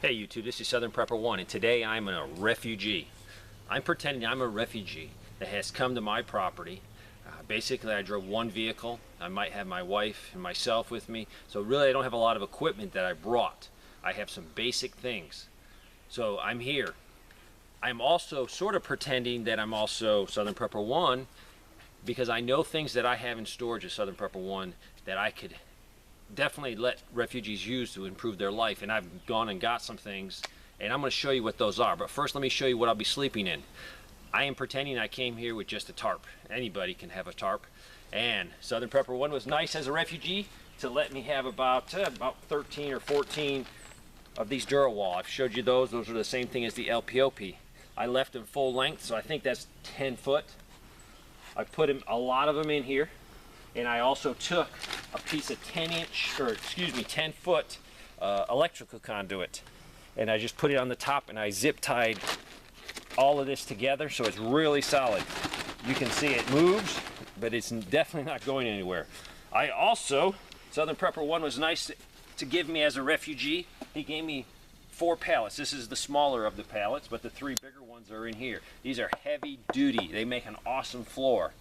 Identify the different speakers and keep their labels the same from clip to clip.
Speaker 1: Hey YouTube, this is Southern Prepper 1 and today I'm a refugee. I'm pretending I'm a refugee that has come to my property. Basically I drove one vehicle. I might have my wife and myself with me, so really I don't have a lot of equipment that I brought. I have some basic things. So I'm here. I'm also sort of pretending that I'm also Southern Prepper 1 because I know things that I have in storage at Southern Prepper 1 that I could definitely let refugees use to improve their life, and I've gone and got some things and I'm going to show you what those are. But first let me show you what I'll be sleeping in. I am pretending I came here with just a tarp. Anybody can have a tarp, and Southern Prepper 1 was nice as a refugee to let me have about 13 or 14 of these Durawall. I've showed you those are the same thing as the LPOP. I left them full length, so I think that's 10 foot. I put a lot of them in here. And I also took a piece of 10 foot electrical conduit, and I just put it on the top and I zip tied all of this together so it's really solid. You can see it moves, but it's definitely not going anywhere. I also, Southern Prepper 1 was nice to give me as a refugee. He gave me 4 pallets. This is the smaller of the pallets, but the 3 bigger ones are in here. These are heavy duty. They make an awesome floor.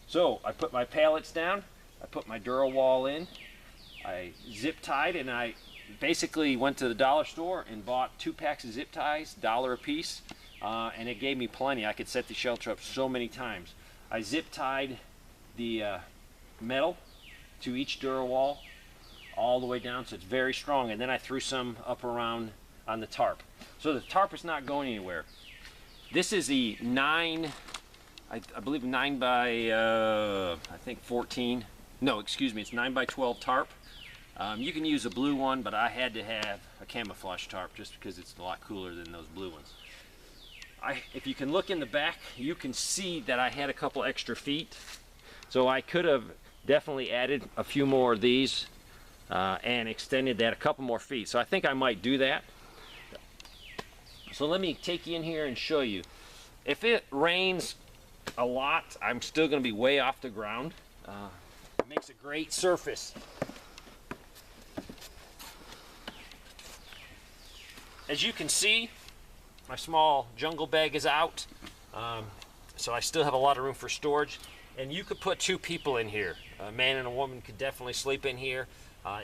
Speaker 1: So I put my pallets down, I put my Durawall in, I zip tied, and I basically went to the dollar store and bought 2 packs of zip ties, $1 a piece, and it gave me plenty. I could set the shelter up so many times. I zip tied the metal to each Durawall all the way down so it's very strong, and then I threw some up around on the tarp. So the tarp is not going anywhere. This is the I believe 9 by, I think 14. No, excuse me, it's 9 by 12 tarp. You can use a blue one, but I had to have a camouflage tarp just because it's a lot cooler than those blue ones. If you can look in the back, you can see that I had a couple extra feet. So I could have definitely added a few more of these and extended that a couple more feet. So I think I might do that. So let me take you in here and show you. If it rains a lot, I'm still going to be way off the ground. It makes a great surface. As you can see, my small jungle bag is out, so I still have a lot of room for storage, and you could put 2 people in here. A man and a woman could definitely sleep in here.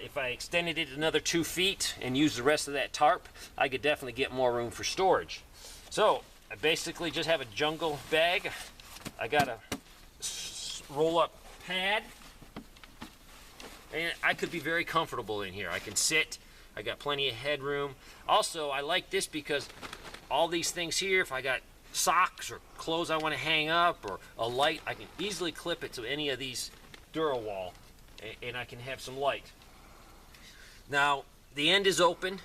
Speaker 1: If I extended it another 2 feet and used the rest of that tarp, I could definitely get more room for storage. So I basically just have a jungle bag. I got a roll-up pad, and I could be very comfortable in here. I can sit, I got plenty of headroom. Also, I like this because all these things here, if I got socks or clothes I want to hang up or a light, I can easily clip it to any of these Durawall, and I can have some light. Now, the end is open.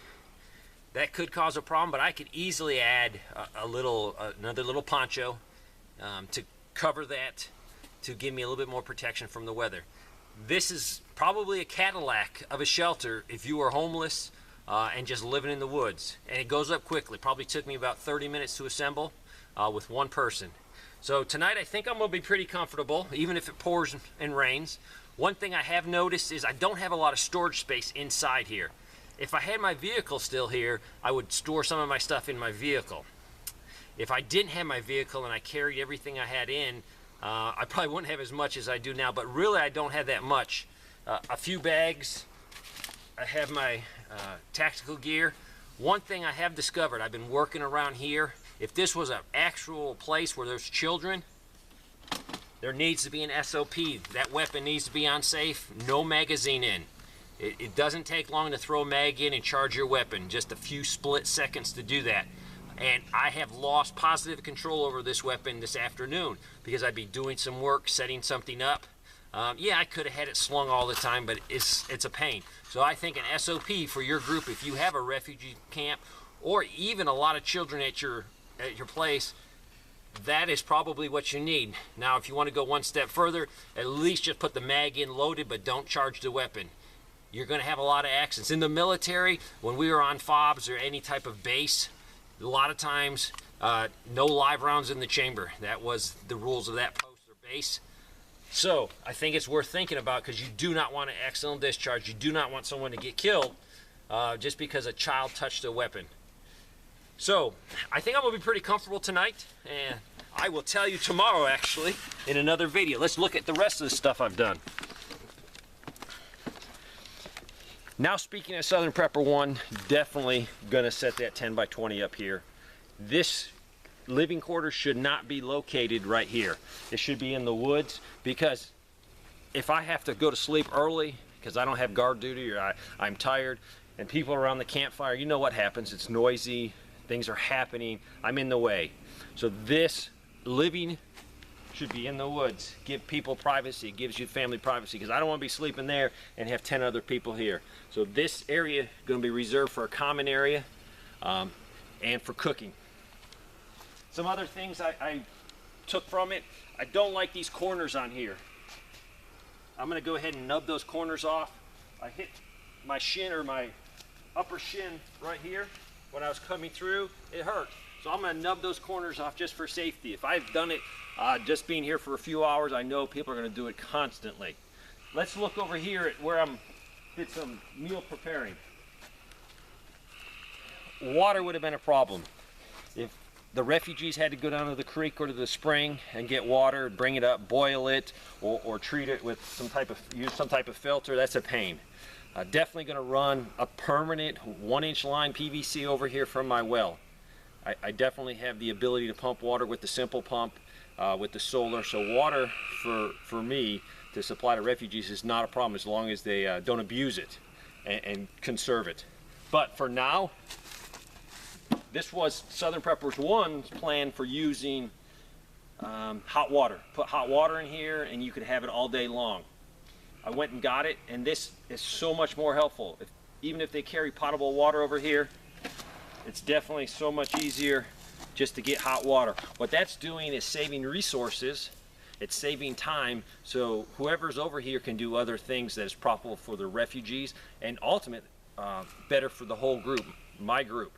Speaker 1: That could cause a problem, but I could easily add another little poncho to cover that, to give me a little bit more protection from the weather. This is probably a Cadillac of a shelter if you were homeless and just living in the woods, and it goes up quickly. Probably took me about 30 minutes to assemble with 1 person. So tonight I think I'm going to be pretty comfortable even if it pours and rains. One thing I have noticed is I don't have a lot of storage space inside here. If I had my vehicle still here, I would store some of my stuff in my vehicle. If I didn't have my vehicle and I carried everything I had in, I probably wouldn't have as much as I do now, but really I don't have that much. A few bags, I have my tactical gear. One thing I have discovered, I've been working around here, if this was an actual place where there's children, there needs to be an SOP. That weapon needs to be on safe, no magazine in. It doesn't take long to throw a mag in and charge your weapon, just a few split seconds to do that. And I have lost positive control over this weapon this afternoon because I'd be doing some work, setting something up. Yeah, I could have had it slung all the time, but it's a pain. So I think an SOP for your group, if you have a refugee camp or even a lot of children at your place, that is probably what you need. Now, if you want to go one step further, at least just put the mag in loaded, but don't charge the weapon. You're going to have a lot of accidents. In the military, when we were on FOBs or any type of base, a lot of times, no live rounds in the chamber. That was the rules of that post or base. So I think it's worth thinking about because you do not want an accidental discharge. You do not want someone to get killed just because a child touched a weapon. So I think I'm gonna be pretty comfortable tonight, and I will tell you tomorrow actually in another video. Let's look at the rest of the stuff I've done. Now, speaking of Southern Prepper 1, definitely gonna set that 10 by 20 up here. This living quarters should not be located right here. It should be in the woods, because if I have to go to sleep early because I don't have guard duty or I'm tired, and people around the campfire, you know what happens. It's noisy, things are happening, I'm in the way. So this living should be in the woods. Give people privacy. It gives you family privacy, because I don't want to be sleeping there and have 10 other people here. So this area is going to be reserved for a common area and for cooking. Some other things I took from it. I don't like these corners on here. I'm going to go ahead and nub those corners off. I hit my shin, or my upper shin right here when I was coming through. It hurt. So I'm going to nub those corners off just for safety. If I've done it just being here for a few hours, I know people are going to do it constantly. Let's look over here at where did some meal preparing. Water would have been a problem. If the refugees had to go down to the creek or to the spring and get water, bring it up, boil it, or treat it with use some type of filter, that's a pain. Definitely going to run a permanent 1-inch line PVC over here from my well. I definitely have the ability to pump water with the simple pump, with the solar. So water for me to supply to refugees is not a problem, as long as they don't abuse it and conserve it. But for now, this was Southern Preppers 1's plan for using hot water. Put hot water in here and you could have it all day long. I went and got it, and this is so much more helpful. Even if they carry potable water over here, it's definitely so much easier just to get hot water. What that's doing is saving resources, it's saving time, so whoever's over here can do other things that is profitable for the refugees, and ultimately better for the whole group, my group.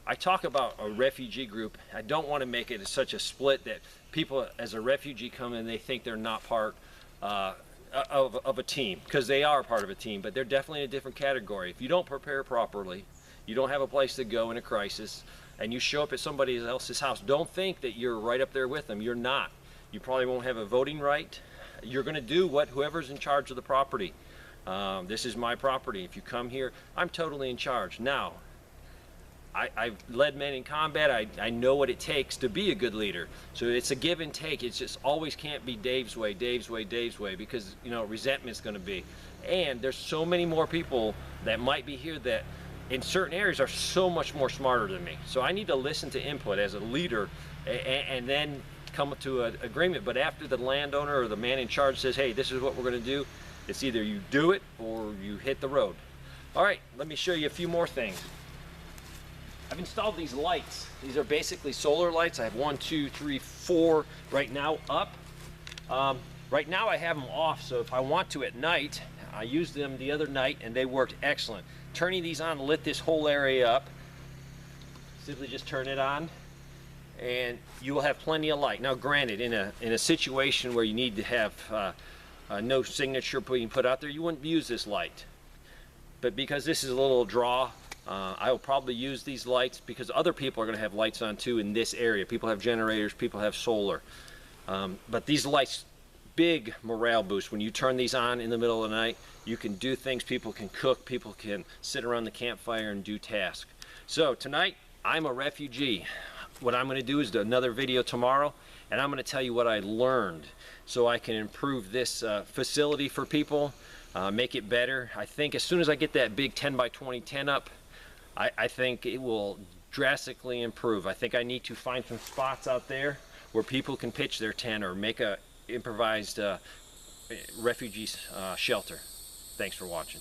Speaker 1: I talk about a refugee group. I don't want to make it such a split that people as a refugee come in and they think they're not part of a team, because they are part of a team, but they're definitely in a different category. If you don't prepare properly, you don't have a place to go in a crisis, and you show up at somebody else's house, don't think that you're right up there with them. You're not. You probably won't have a voting right. You're going to do what whoever's in charge of the property. This is my property. If you come here, I'm totally in charge. Now, I've led men in combat. I know what it takes to be a good leader. So it's a give and take. It's just always can't be Dave's way, Dave's way, Dave's way, because resentment's going to be. And there's so many more people that might be here that in certain areas are so much more smarter than me. So I need to listen to input as a leader and then come to an agreement. But after the landowner or the man in charge says, hey, this is what we're going to do, it's either you do it or you hit the road. All right, let me show you a few more things. I've installed these lights. These are basically solar lights. I have 1, 2, 3, 4 right now up. Right now I have them off, so if I want to at night, I used them the other night and they worked excellent. Turning these on lit this whole area up. Simply just turn it on and you will have plenty of light. Now granted, in a situation where you need to have no signature being put out there, you wouldn't use this light. But because this is a little draw, I will probably use these lights, because other people are going to have lights on too in this area. People have generators, people have solar. But these lights, big morale boost. When you turn these on in the middle of the night, you can do things. People can cook, people can sit around the campfire and do tasks. So tonight, I'm a refugee. What I'm going to do is do another video tomorrow, and I'm going to tell you what I learned so I can improve this facility for people, make it better. I think as soon as I get that big 10 by 20 tent up, I think it will drastically improve. I think I need to find some spots out there where people can pitch their tent or make a improvised refugee shelter. Thanks for watching.